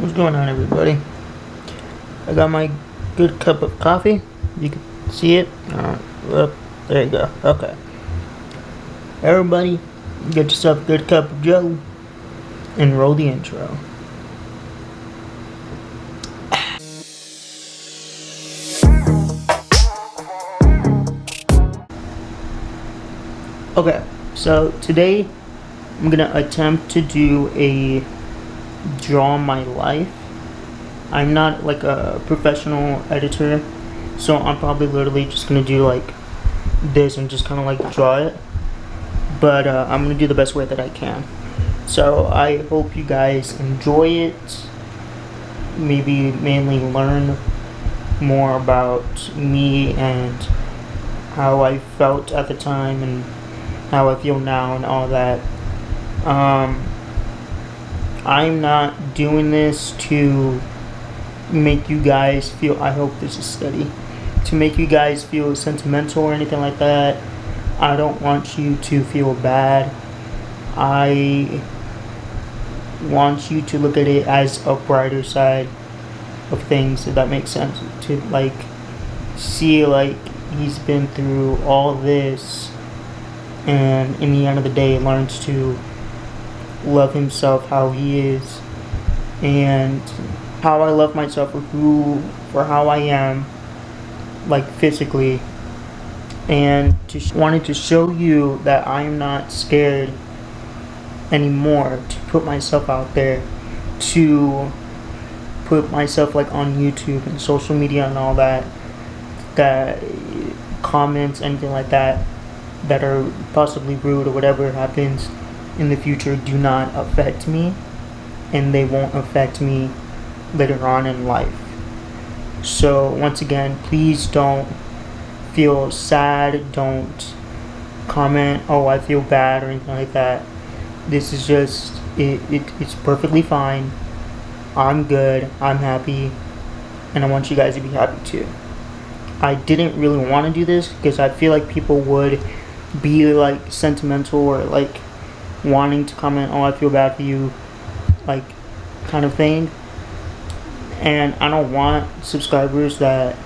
What's going on, everybody? I got my good cup of coffee. You can see it. Well, there you go. Okay. Everybody, get yourself a good cup of Joe and roll the intro. Okay, so today I'm gonna attempt to do a draw my life. I'm not like a professional editor, so I'm probably literally just gonna do like this and just kind of like draw it, but I'm gonna do the best way that I can. So I hope you guys enjoy it, maybe mainly learn more about me and how I felt at the time and how I feel now and all that. I'm not doing this to make you guys feel, I hope this is steady, to make you guys feel sentimental or anything like that. I don't want you to feel bad. I want you to look at it as a brighter side of things, if that makes sense. To like see like he's been through all this and in the end of the day learns to love himself how he is and how I love myself for how I am, like physically, and wanted to show you that I am not scared anymore to put myself out there, to put myself like on YouTube and social media and all that comments, anything like that are possibly rude or whatever happens in the future do not affect me, and they won't affect me later on in life. So once again, please don't feel sad, don't comment, oh I feel bad or anything like that. This is just, it's perfectly fine. I'm good, I'm happy, and I want you guys to be happy too. I didn't really want to do this because I feel like people would be like sentimental or like wanting to comment, oh I feel bad for you, like kind of thing. And I don't want subscribers that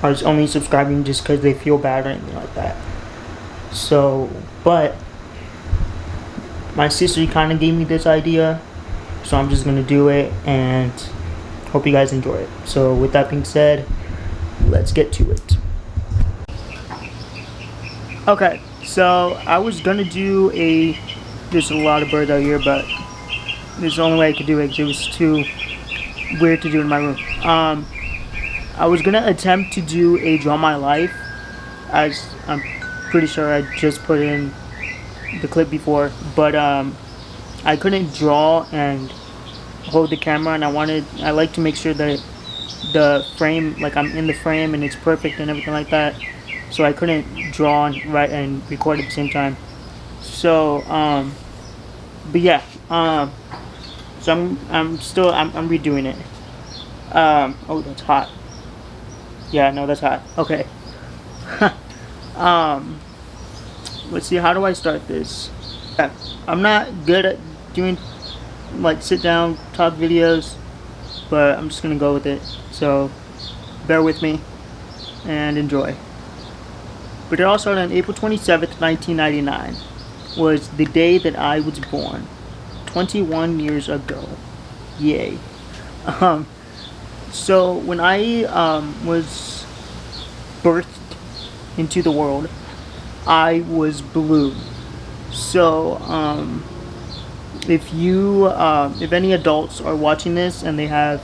are only subscribing just because they feel bad or anything like that. So, but my sister kind of gave me this idea, so I'm just gonna do it and hope you guys enjoy it. So with that being said, let's get to it. Okay, so I was gonna do there's a lot of birds out here, but this is the only way I could do it because it was too weird to do in my room. I was gonna attempt to do a draw my life, as I'm pretty sure I just put in the clip before, but I couldn't draw and hold the camera, and I like to make sure that the frame, like I'm in the frame and it's perfect and everything like that, so I couldn't draw and write and record at the same time. So but yeah, so I'm redoing it. Oh, that's hot. Yeah, no, that's hot. Okay. Let's see, how do I start this? Yeah, I'm not good at doing like sit down talk videos, but I'm just gonna go with it. So bear with me and enjoy. But it all started on April 27th, 1999. Was the day that I was born. 21 years ago. Yay. So when I was birthed into the world, I was blue. So if any adults are watching this and they have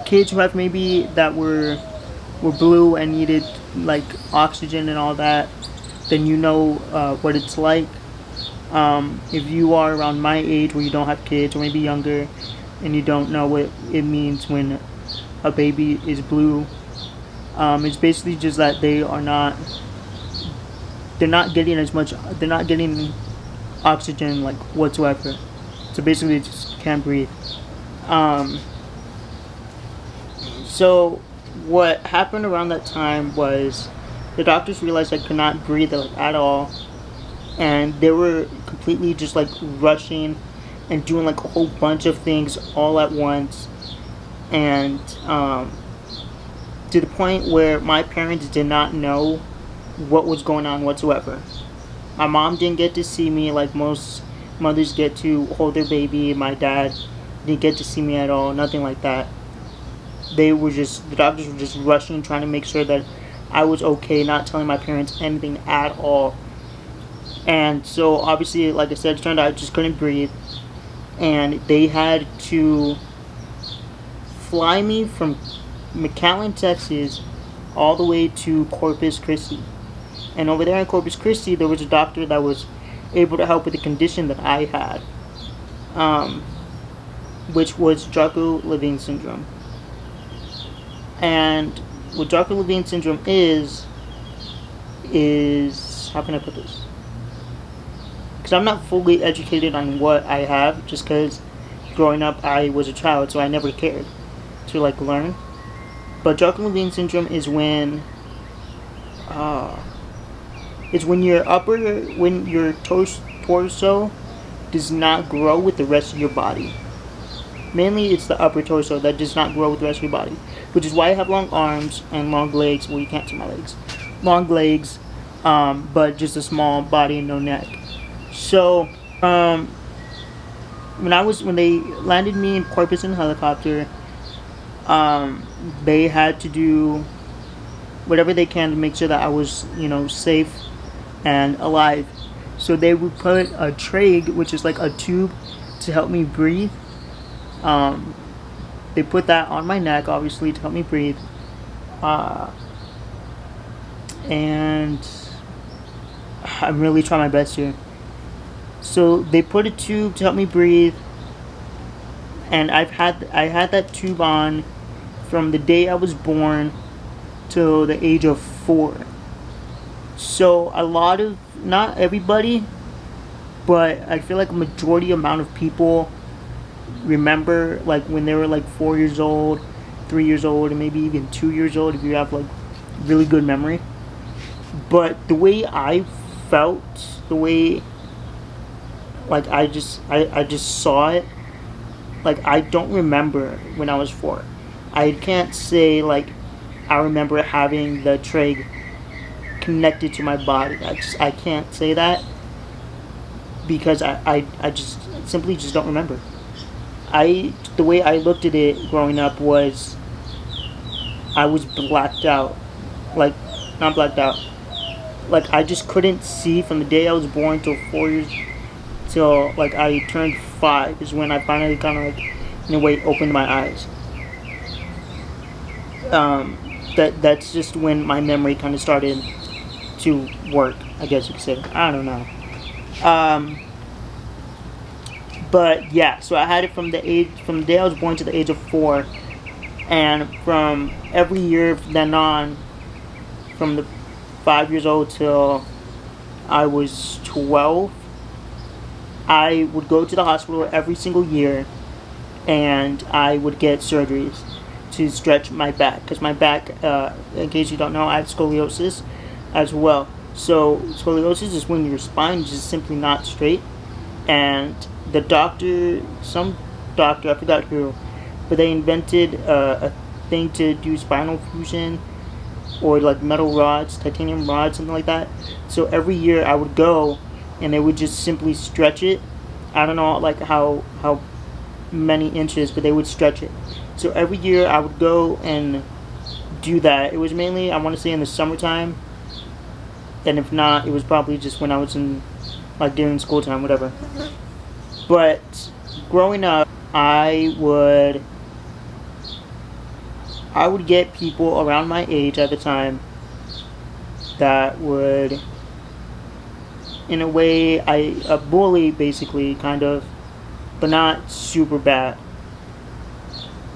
kids who have maybe that were blue and needed like oxygen and all that, then you know what it's like. If you are around my age where you don't have kids or maybe younger and you don't know what it means when a baby is blue, it's basically just that they're not getting oxygen like whatsoever, so basically they just can't breathe. So what happened around that time was the doctors realized I could not breathe like at all, and they were completely just like rushing and doing like a whole bunch of things all at once, and to the point where my parents did not know what was going on whatsoever. My mom didn't get to see me like most mothers get to hold their baby. My dad didn't get to see me at all, nothing like that. The doctors were just rushing, trying to make sure that I was okay, not telling my parents anything at all. And so, obviously, like I said, it turned out I just couldn't breathe. And they had to fly me from McAllen, Texas, all the way to Corpus Christi. And over there in Corpus Christi, there was a doctor that was able to help with the condition that I had, which was Chocolatine Syndrome. And what Chocolatine Syndrome is how can I put this? Because I'm not fully educated on what I have, just because growing up I was a child, so I never cared to like learn. But Chocolatine Syndrome is when your torso does not grow with the rest of your body. Mainly, it's the upper torso that does not grow with the rest of your body, which is why I have long arms and long legs. Well, you can't see my legs. Long legs, but just a small body and no neck. So, when they landed me in Corpus in a helicopter, they had to do whatever they can to make sure that I was, safe and alive. So they would put a trach, which is like a tube to help me breathe. They put that on my neck, obviously, to help me breathe. And I'm really trying my best here. So they put a tube to help me breathe, and I had that tube on from the day I was born till the age of 4. So not everybody, but I feel like a majority amount of people remember like when they were like 4 years old, 3 years old, and maybe even 2 years old if you have like really good memory. But the way I felt, the way like I just saw it, like I don't remember when I was 4. I can't say like I remember having the trach connected to my body. I can't say that because I just simply just don't remember. The way I looked at it growing up was I was blacked out. Like, not blacked out. Like, I just couldn't see from the day I was born till 4 years, till, like, I turned 5 is when I finally kind of, like, in a way, opened my eyes. That's just when my memory kind of started to work, I guess you could say. I don't know. But yeah, so I had it from the day I was born to the age of 4, and from every year then on, from the 5 years old till I was 12, I would go to the hospital every single year, and I would get surgeries to stretch my back, because my back, in case you don't know, I have scoliosis as well. So scoliosis is when your spine is just simply not straight, and some doctor, I forgot who, but they invented a thing to do spinal fusion, or like metal rods, titanium rods, something like that. So every year I would go, and they would just simply stretch it. I don't know like how many inches, but they would stretch it. So every year I would go and do that. It was mainly, I want to say, in the summertime, and if not, it was probably just when I was in, like, during school time, whatever. But growing up, I would get people around my age at the time that would, in a way, a bully, basically, kind of, but not super bad.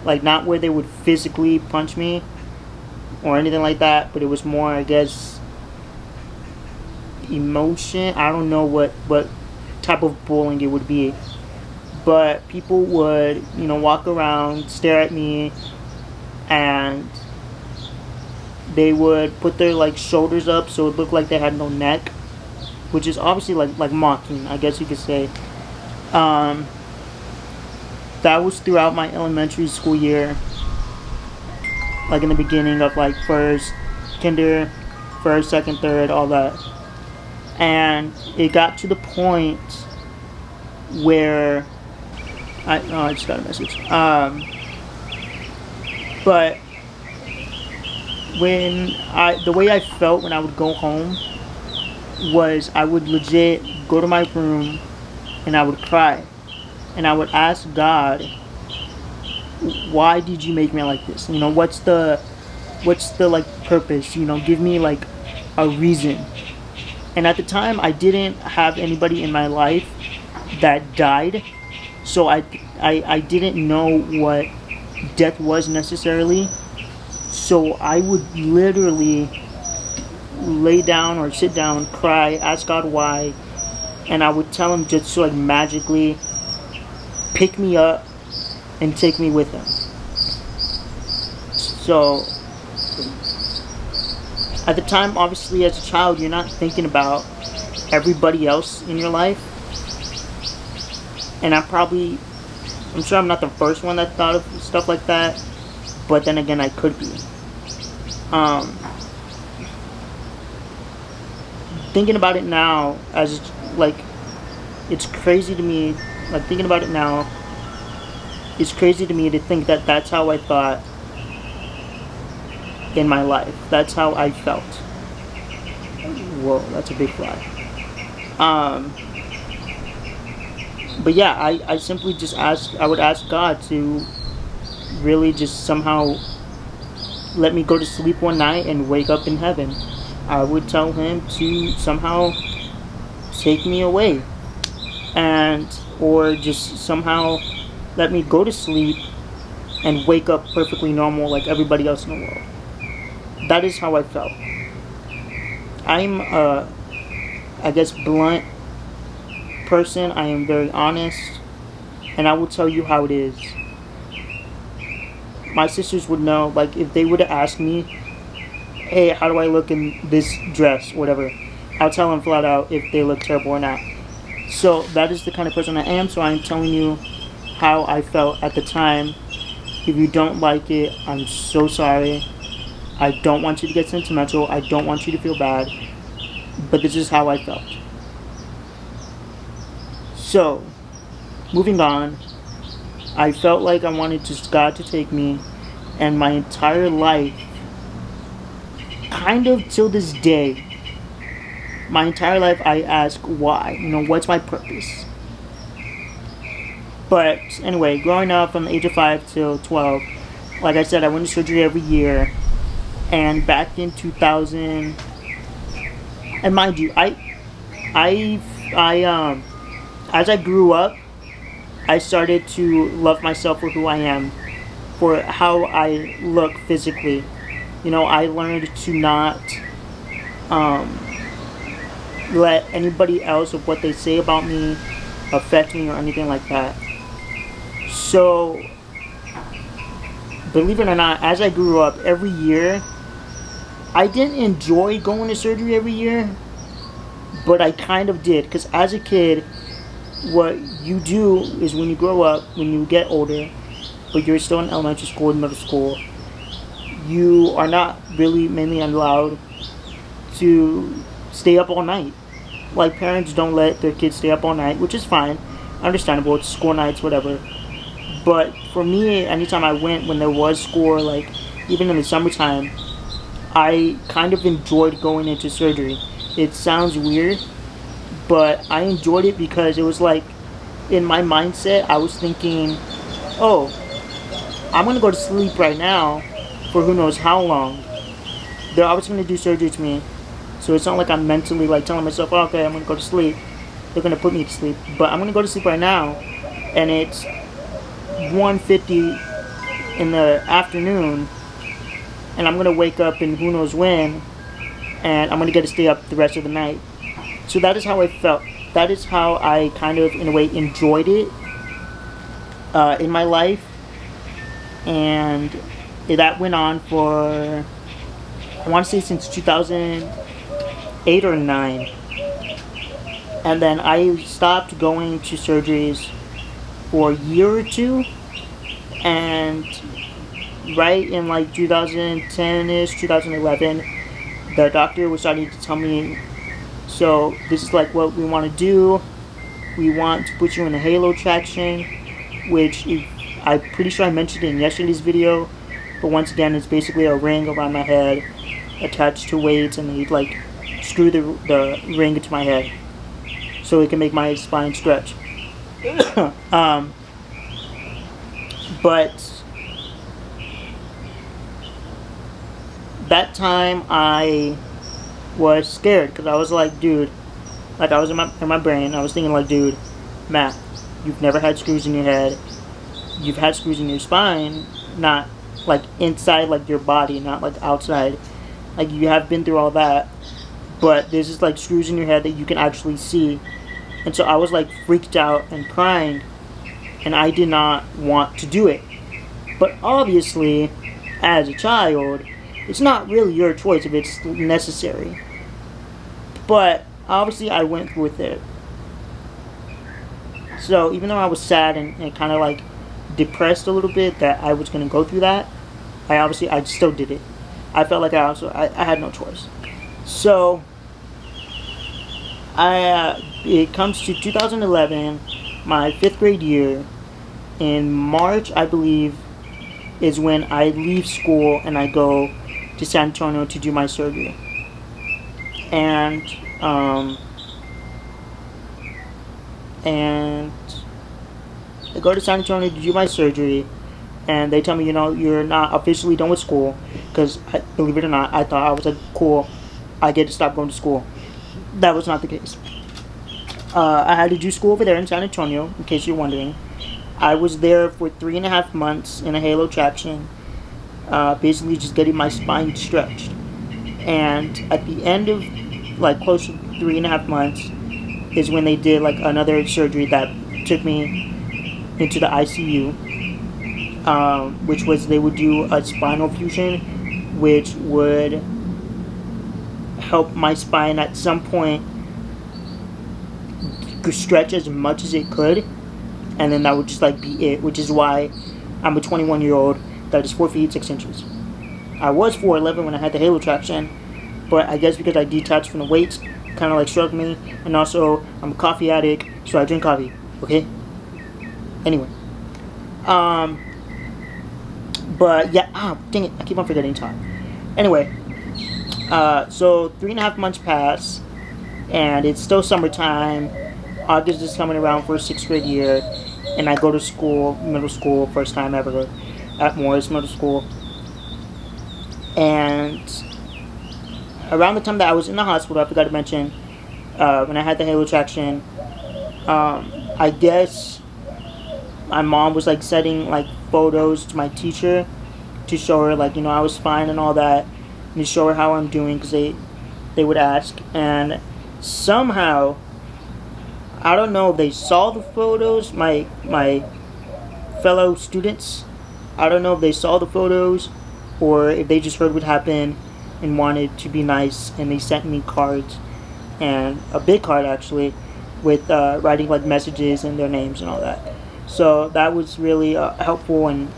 Like, not where they would physically punch me or anything like that, but it was more, I guess, emotion. I don't know what type of bullying it would be. But people would, walk around, stare at me, and they would put their, like, shoulders up so it looked like they had no neck, which is obviously, like mocking, I guess you could say. that was throughout my elementary school year, like in the beginning of like first, kinder, first, second, third, all that. And it got to the point where I just got a message. But the way I felt when I would go home was I would legit go to my room and I would cry. And I would ask God, why did you make me like this? You know, what's the like purpose? You know, give me like a reason. And at the time, I didn't have anybody in my life that died, so I didn't know what death was necessarily. So I would literally lay down or sit down, cry, ask God why, and I would tell him just to like magically pick me up and take me with him. So at the time, obviously, as a child, you're not thinking about everybody else in your life. And I'm sure I'm not the first one that thought of stuff like that. But then again, I could be. Thinking about it now, it's crazy to me. Like, thinking about it now, it's crazy to me to think that that's how I thought in my life. That's how I felt. Whoa, that's a big fly. But yeah, I simply just I would ask God to really just somehow let me go to sleep one night and wake up in heaven. I would tell him to somehow take me away, or just somehow let me go to sleep and wake up perfectly normal like everybody else in the world. That is how I felt. I'm I guess blunt person. I am very honest, and I will tell you how it is. My sisters would know, like, if they would have asked me, hey, how do I look in this dress, whatever, I'll tell them flat out if they look terrible or not. So that is the kind of person I am. So I'm telling you how I felt at the time. If you don't like it, I'm so sorry. I don't want you to get sentimental. I don't want you to feel bad. But this is how I felt. So, moving on, I felt like I wanted just God to take me, and my entire life, kind of till this day, my entire life I ask why. You know, what's my purpose? But anyway, growing up from the age of 5 till 12, like I said, I went to surgery every year. And back in 2000, and mind you, as I grew up, I started to love myself for who I am, for how I look physically. You know, I learned to not let anybody else of what they say about me affect me or anything like that. So, believe it or not, as I grew up, every year, I didn't enjoy going to surgery every year, but I kind of did. Because as a kid, what you do is when you grow up, when you get older, but you're still in elementary school and middle school, you are not really mainly allowed to stay up all night. Like, parents don't let their kids stay up all night, which is fine, understandable, it's school nights, whatever. But for me, anytime I went when there was school, like even in the summertime, I kind of enjoyed going into surgery. It sounds weird, but I enjoyed it because it was like, in my mindset, I was thinking, oh, I'm going to go to sleep right now for who knows how long. They're always going to do surgery to me. So it's not like I'm mentally like telling myself, oh, okay, I'm going to go to sleep. They're going to put me to sleep. But I'm going to go to sleep right now. And it's 1:50 in the afternoon. And I'm going to wake up in who knows when. And I'm going to get to stay up the rest of the night. So that is how I felt. That is how I kind of, in a way, enjoyed it in my life. And that went on for, I want to say since 2008 or 9. And then I stopped going to surgeries for a year or two, and right in like 2010-ish, 2011, the doctor was starting to tell me, so this is like what we want to do. We want to put you in a halo traction, which I'm pretty sure I mentioned it in yesterday's video, but once again, it's basically a ring around my head attached to weights, and you like screw the ring into my head so it can make my spine stretch. But that time I was scared because I was like, dude, like I was in my brain, I was thinking like, dude, Matt, you've never had screws in your head. You've had screws in your spine, not like inside like your body, not like outside. Like you have been through all that, but there's just like screws in your head that you can actually see. And so I was like freaked out and crying, and I did not want to do it. But obviously, as a child, it's not really your choice if it's necessary. But obviously I went through with it. So even though I was sad and kind of like depressed a little bit that I was going to go through that, I still did it. I felt like I had no choice. So it comes to 2011, my 5th grade year. In March, I believe, is when I leave school and I go to San Antonio to do my surgery. And I go to San Antonio to do my surgery, and they tell me, you're not officially done with school, because believe it or not, I thought I was like, cool, I get to stop going to school. That was not the case. I had to do school over there in San Antonio, in case you're wondering. I was there for 3.5 months in a halo traction, basically just getting my spine stretched. And at the end of like close to 3.5 months is when they did like another surgery that took me into the ICU, which was they would do a spinal fusion, which would help my spine at some point stretch as much as it could, and then that would just like be it, which is why I'm a 21-year-old that is 4 feet 6 inches. I was 4'11" when I had the halo traction, but I guess because I detached from the weights, kind of like struck me, and also I'm a coffee addict, so I drink coffee. Okay. Anyway, but yeah, dang it, I keep on forgetting time. Anyway, so 3.5 months pass, and it's still summertime. August is coming around for 6th grade year, and I go to school, middle school, first time ever at Morris Middle School. And around the time that I was in the hospital, I forgot to mention, when I had the halo traction, I guess my mom was like sending like photos to my teacher to show her like, I was fine and all that, and to show her how I'm doing, because they would ask. And somehow, I don't know if they saw the photos, my fellow students, I don't know if they saw the photos or if they just heard what happened and wanted to be nice, and they sent me cards, and a big card actually, with writing like messages and their names and all that. So that was really helpful, and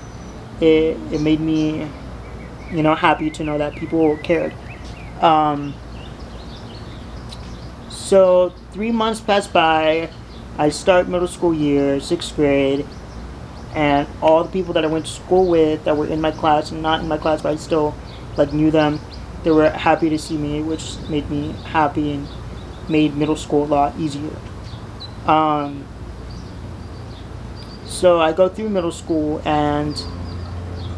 it made me, happy to know that people cared. So 3 months pass by, I start middle school year, 6th grade, and all the people that I went to school with that were in my class and not in my class, but I still like knew them, they were happy to see me, which made me happy and made middle school a lot easier. So I go through middle school, and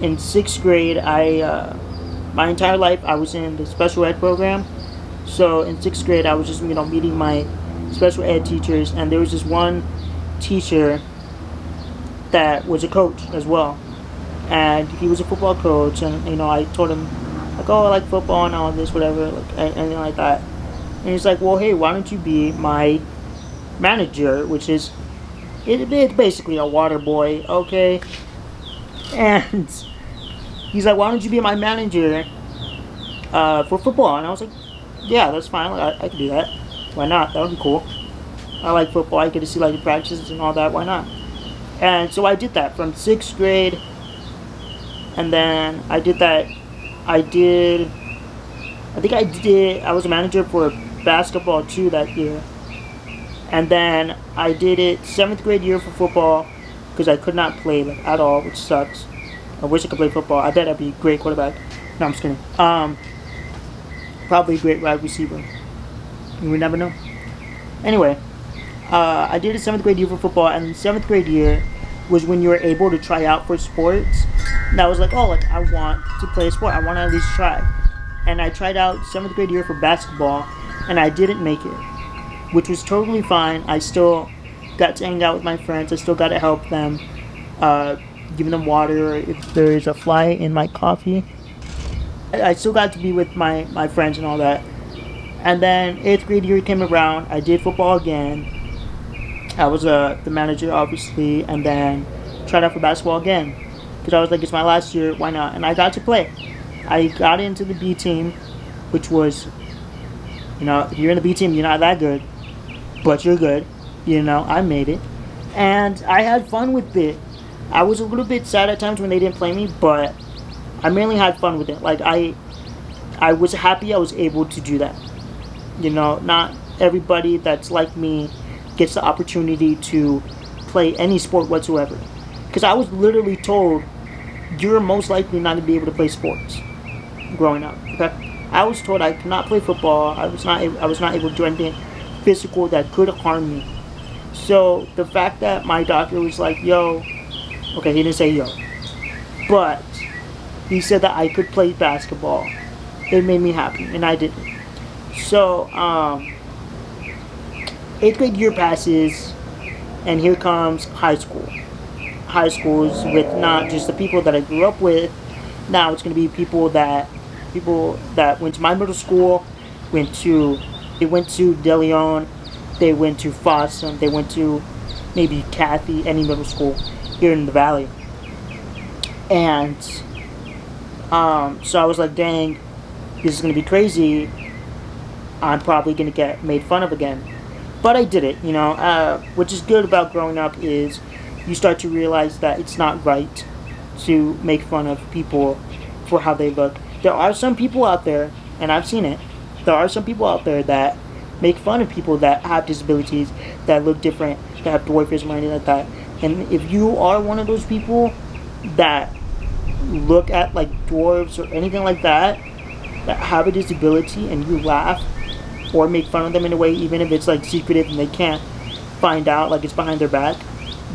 in 6th grade, my entire life I was in the special ed program. So in 6th grade, I was just, meeting my special ed teachers, and there was this one teacher that was a coach as well. And he was a football coach, and, I told him, like, oh, I like football and all this, whatever, like, anything like that. And he's like, well, hey, why don't you be my manager, which is, it's basically a water boy, okay? And he's like, why don't you be my manager for football? And I was like, yeah, that's fine. I can do that. Why not? That would be cool. I like football. I get to see like the practices and all that. Why not? And so I did that from 6th grade, and then I did that. I did. I think I did. I was a manager for basketball too that year, and then I did it 7th grade year for football because I could not play like at all, which sucks. I wish I could play football. I bet I'd be a great quarterback. No, I'm just kidding. Probably a great wide receiver. You would never know. Anyway, I did a 7th grade year for football, and 7th grade year was when you were able to try out for sports. And I was like, oh, like I want to play a sport. I want to at least try. And I tried out 7th grade year for basketball, and I didn't make it, which was totally fine. I still got to hang out with my friends. I still got to help them, giving them water if there is a fly in my coffee. I still got to be with my friends and all that. And then 8th grade year came around. I did football again. I was the manager, obviously, and then tried out for basketball again. Because I was like, it's my last year, why not? And I got to play. I got into the B team, which was, if you're in the B team, you're not that good, but you're good. I made it. And I had fun with it. I was a little bit sad at times when they didn't play me, but I mainly had fun with it. Like, I was happy I was able to do that. Not everybody that's like me gets the opportunity to play any sport whatsoever. Because I was literally told, you're most likely not to be able to play sports growing up. Okay? I was told I could not play football. I was not able to do anything physical that could harm me. So the fact that my doctor was like, yo, okay, he didn't say yo, but he said that I could play basketball, it made me happy, and I did it. So 8th grade year passes, and here comes high school. High schools with not just the people that I grew up with. Now it's going to be people that went to my middle school, they went to De Leon, they went to Fossum, they went to maybe Cathy, any middle school here in the valley. And so I was like, dang, this is going to be crazy. I'm probably going to get made fun of again. But I did it, which is good about growing up is you start to realize that it's not right to make fun of people for how they look. There are some people out there, and I've seen it, there are some people out there that make fun of people that have disabilities, that look different, that have dwarfism or anything like that. And if you are one of those people that look at like dwarves or anything like that have a disability, and you laugh or make fun of them in a way, even if it's like secretive and they can't find out, like it's behind their back,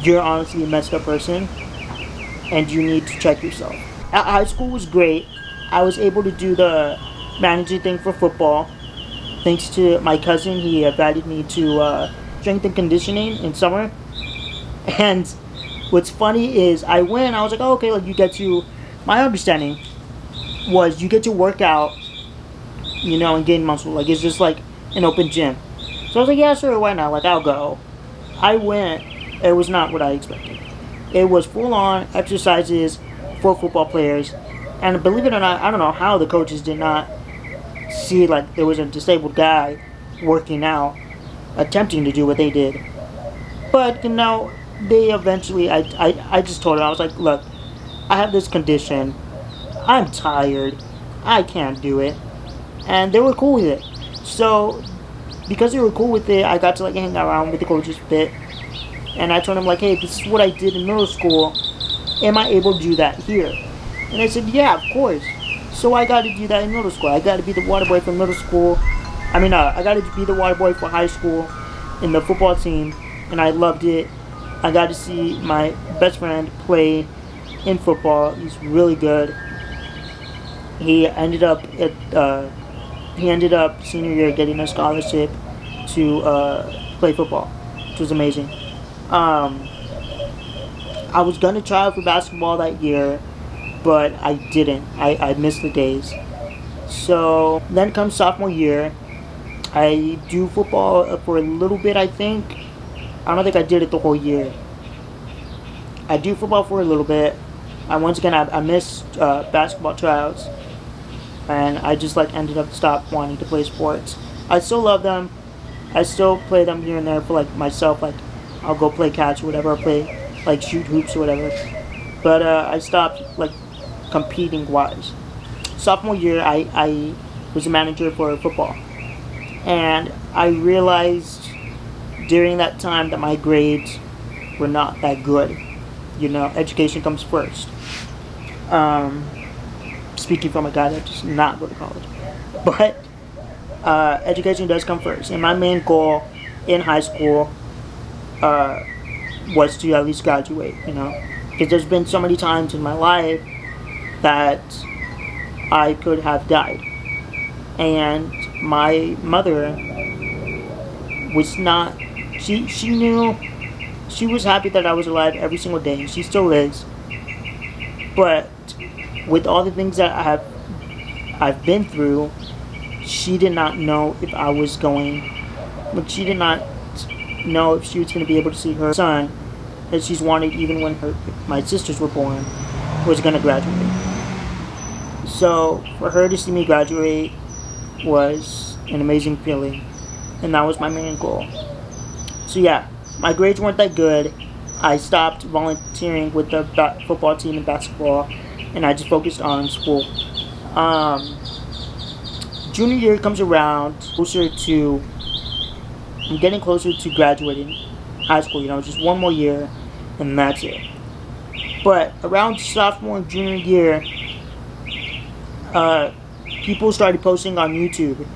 you're honestly a messed up person, and you need to check yourself. At high school was great. I was able to do the managing thing for football. Thanks to my cousin, he invited me to strength and conditioning in summer. And what's funny is I went, I was like, oh, okay, like you get to, my understanding was you get to work out, and gain muscle. Like it's just like an open gym. So I was like, yeah, sure, why not? Like I'll go. I went. It was not what I expected. It was full-on exercises for football players. And believe it or not, I don't know how the coaches did not see like there was a disabled guy working out, attempting to do what they did. But they eventually, I just told them, I was like, look, I have this condition. I'm tired. I can't do it. And they were cool with it. So because they were cool with it, I got to like hang around with the coaches a bit. And I told them like, hey, this is what I did in middle school. Am I able to do that here? And they said, yeah, of course. So I got to do that in middle school. I got to be the water boy for middle school. I got to be the water boy for high school in the football team. And I loved it. I got to see my best friend play in football. He's really good. He ended up senior year getting a scholarship to play football, which was amazing. I was gonna try out for basketball that year, but I didn't. I missed the days. So then comes sophomore year. I do football for a little bit, I think. I don't think I did it the whole year. I do football for a little bit. I missed basketball tryouts. And I just ended up stop wanting to play sports. I still love them. I still play them here and there for myself. I'll go play catch or whatever. I'll play like shoot hoops or whatever. But I stopped like competing wise. Sophomore year, I was a manager for football, and I realized during that time that my grades were not that good. You know, education comes first. Um, Speaking from a guy that does not go to college, but education does come first. And my main goal in high school uh, was to at least graduate. You know, because there's been so many times in my life that I could have died, and my mother was not. She knew. She was happy that I was alive every single day, and she still is. But with all the things that I've been through, she did not know if I was going. Like, she did not know if she was going to be able to see her son that she's wanted, even when my sisters were born, was going to graduate. So for her to see me graduate was an amazing feeling, and that was my main goal. So yeah, my grades weren't that good. I stopped volunteering with the football team and basketball, and I just focused on school. Junior year comes around, I'm getting closer to graduating high school. You know, just one more year, and that's it. But around sophomore and junior year, people started posting on YouTube.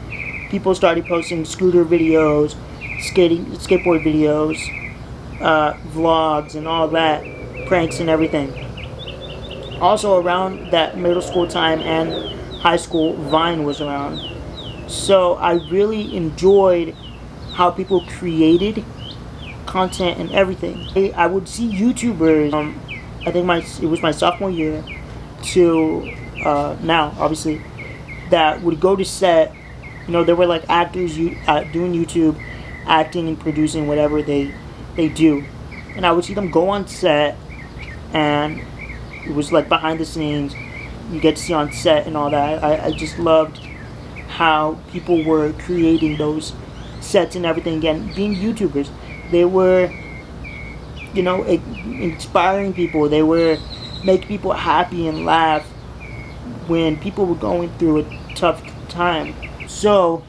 People started posting scooter videos, skateboard videos, vlogs, and all that, pranks and everything. Also, around that middle school time and high school, Vine was around. So I really enjoyed how people created content and everything. I would see YouTubers. I think it was my sophomore year to now, obviously, that would go to set. You know, there were like actors doing YouTube, acting and producing whatever they do, and I would see them go on set, and it was like behind the scenes. You get to see on set and all that. I just loved how people were creating those sets and everything. Again, being YouTubers, they were, you know, inspiring people. They were making people happy and laugh when people were going through a tough time. So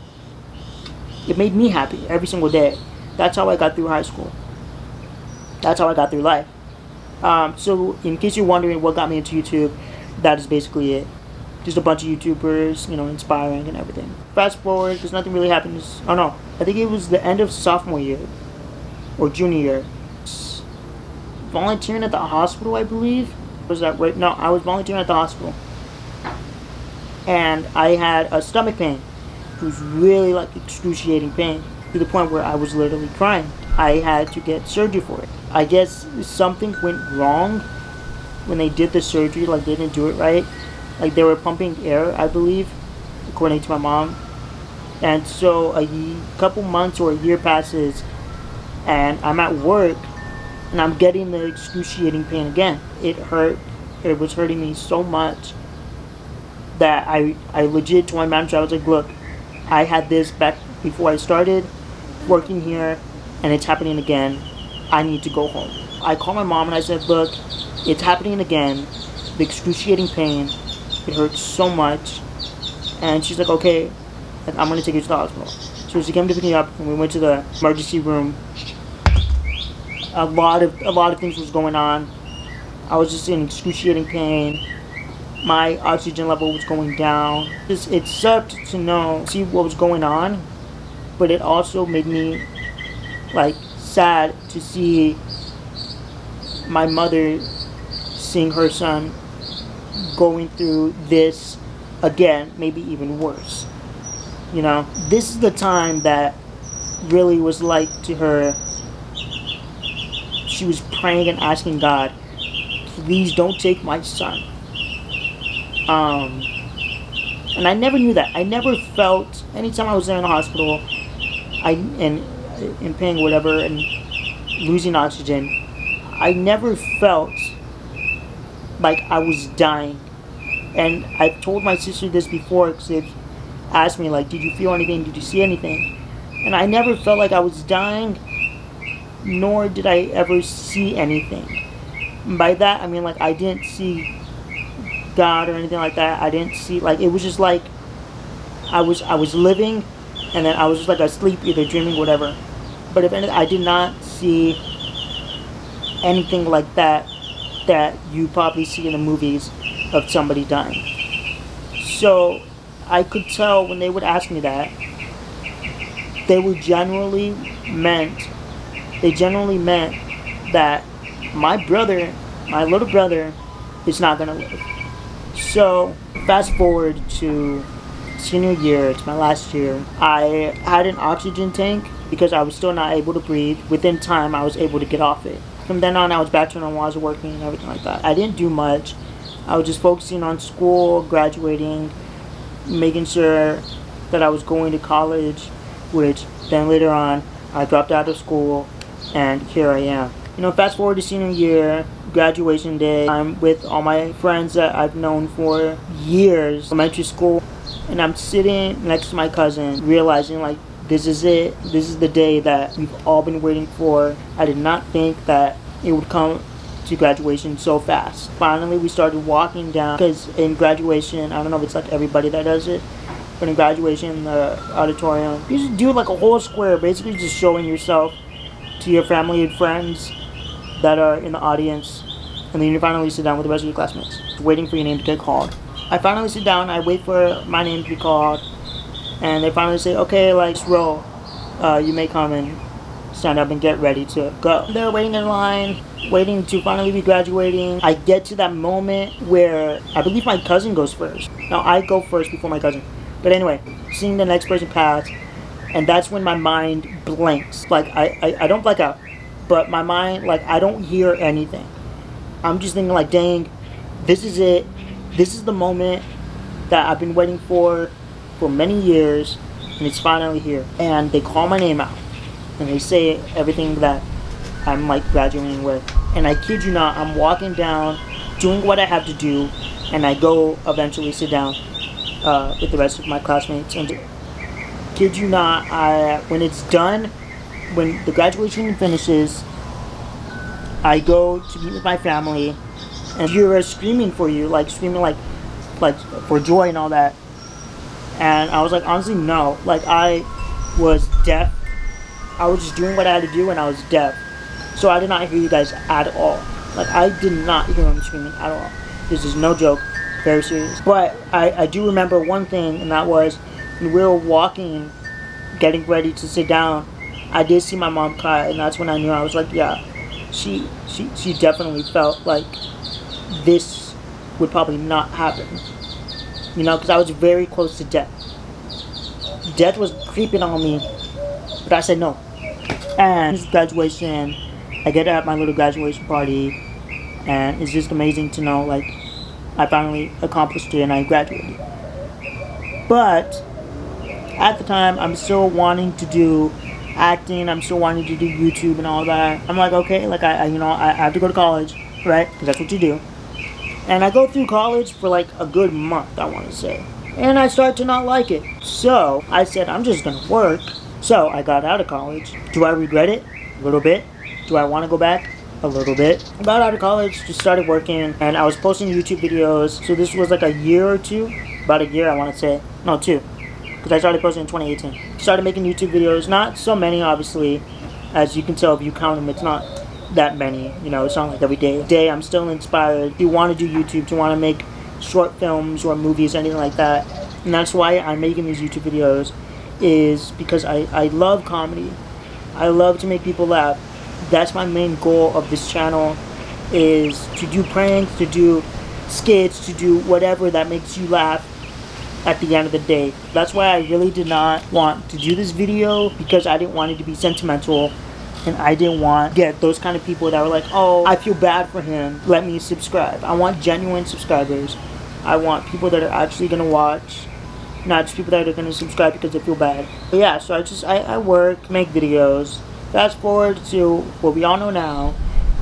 it made me happy every single day. That's how I got through high school. That's how I got through life. So in case you're wondering what got me into YouTube, that is basically it. Just a bunch of YouTubers, you know, inspiring and everything. Fast forward, because nothing really happened. Oh no, I think it was the end of sophomore year or junior year. Volunteering at the hospital, I believe. Was that right? No, I was volunteering at the hospital, and I had a stomach pain. It was really like excruciating pain to the point where I was literally crying. I had to get surgery for it. I guess something went wrong when they did the surgery. Like, they didn't do it right. Like, they were pumping air, I believe, according to my mom. And so a couple months or a year passes, and I'm at work, and I'm getting the excruciating pain again. It hurt. It was hurting me so much that I legit told my manager, I was like, look, I had this back before I started working here, and it's happening again. I need to go home. I called my mom and I said, look, it's happening again. The excruciating pain. It hurts so much. And she's like, okay, I'm going to take you to the hospital. So she came to pick me up, and we went to the emergency room. A lot of things was going on. I was just in excruciating pain. My oxygen level was going down. It sucked to see what was going on, but it also made me like sad to see my mother seeing her son going through this again, maybe even worse. You know, this is the time that really was like to her. She was praying and asking God, please don't take my son. And I never knew that. I never felt, anytime I was there in the hospital, in pain, whatever, and losing oxygen, I never felt like I was dying. And I've told my sister this before, because they've asked me, like, did you feel anything? Did you see anything? And I never felt like I was dying, nor did I ever see anything. By that I mean like I didn't see God or anything like that. I didn't see, like, it was just like I was living, and then I was just like asleep, either dreaming, whatever. But if anything, I did not see anything like that that you probably see in the movies of somebody dying. So I could tell when they would ask me that, they were generally meant that my little brother, is not gonna live. So fast forward to senior year, it's my last year. I had an oxygen tank because I was still not able to breathe. Within time, I was able to get off it. From then on, I was back to normal. I was working and everything like that. I didn't do much. I was just focusing on school, graduating, making sure that I was going to college, which then later on, I dropped out of school, and here I am. Fast forward to senior year, graduation day. I'm with all my friends that I've known for years, elementary school, and I'm sitting next to my cousin, realizing like, this is it. This is the day that we've all been waiting for. I did not think that it would come to graduation so fast. Finally, we started walking down, because in graduation, I don't know if it's like everybody that does it, but in graduation, in the auditorium, you just do like a whole square, basically just showing yourself to your family and friends that are in the audience, and then you finally sit down with the rest of your classmates, waiting for your name to get called. I finally sit down, I wait for my name to be called, and they finally say, okay, like, roll, you may come and stand up and get ready to go. They're waiting in line, waiting to finally be graduating. I get to that moment where I believe my cousin goes first. Now, I go first before my cousin. But anyway, seeing the next person pass, and that's when my mind blanks. Like, I don't black out, but my mind, like, I don't hear anything. I'm just thinking like, dang, this is it. This is the moment that I've been waiting for many years, and it's finally here. And they call my name out, and they say everything that I'm like graduating with. And I kid you not, I'm walking down, doing what I have to do, and I go eventually sit down with the rest of my classmates. And kid you not, when it's done, when the graduation finishes, I go to meet with my family, and you're screaming for you, like screaming like for joy and all that. And I was like, honestly, no. Like, I was deaf. I was just doing what I had to do, and I was deaf. So I did not hear you guys at all. Like, I did not hear them screaming at all. This is no joke. Very serious. But I do remember one thing, and that was when we were walking, getting ready to sit down, I did see my mom cry, and that's when I knew. I was like, yeah, she definitely felt like this would probably not happen. Because I was very close to death. Death was creeping on me, but I said no. And graduation, I get at my little graduation party, and it's just amazing to know, like, I finally accomplished it and I graduated. But at the time, I'm still wanting to do acting. I'm still wanting to do YouTube and all that. I'm like, okay, like I have to go to college, right? Because that's what you do. And I go through college for like a good month, I want to say. And I start to not like it. So I said, I'm just going to work. So I got out of college. Do I regret it? A little bit. Do I want to go back? A little bit. I got out of college, just started working, and I was posting YouTube videos. So this was like a year or two. About a year, I want to say. No, 2. Because I started posting in 2018. Started making YouTube videos. Not so many, obviously. As you can tell if you count them, it's not that many. It's not like every day. I'm still inspired to want to do YouTube, to want to make short films or movies, anything like that. And that's why I'm making these YouTube videos, is because I love comedy. I love to make people laugh. That's my main goal of this channel, is to do pranks, to do skits, to do whatever that makes you laugh at the end of the day. That's why I really did not want to do this video, because I didn't want it to be sentimental, and I didn't want to get those kind of people that were like, oh, I feel bad for him, let me subscribe. I want genuine subscribers. I want people that are actually going to watch, not just people that are going to subscribe because they feel bad. But yeah, so I work, make videos. Fast forward to what we all know now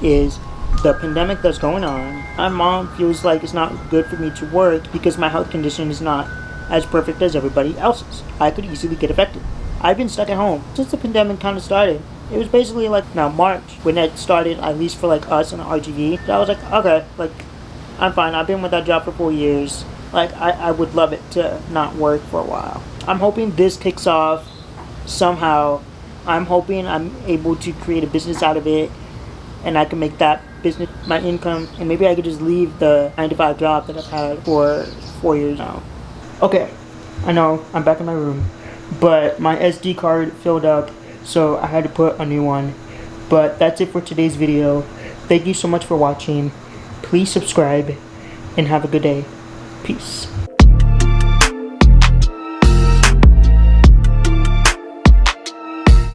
is the pandemic that's going on. My mom feels like it's not good for me to work because my health condition is not as perfect as everybody else's. I could easily get affected. I've been stuck at home since the pandemic kind of started. it was basically like now March when it started, at least for like us in the RGV. So I was like, okay, like I'm fine. I've been with that job for 4 years. Like I would love it to not work for a while. I'm hoping this kicks off somehow. I'm hoping I'm able to create a business out of it, and I can make that business my income, and maybe I could just leave the 9 to 5 job that I've had for 4 years now. Okay, I know I'm back in my room, but my SD card filled up, so I had to put a new one. But that's it for today's video. Thank you so much for watching. Please subscribe and have a good day. Peace.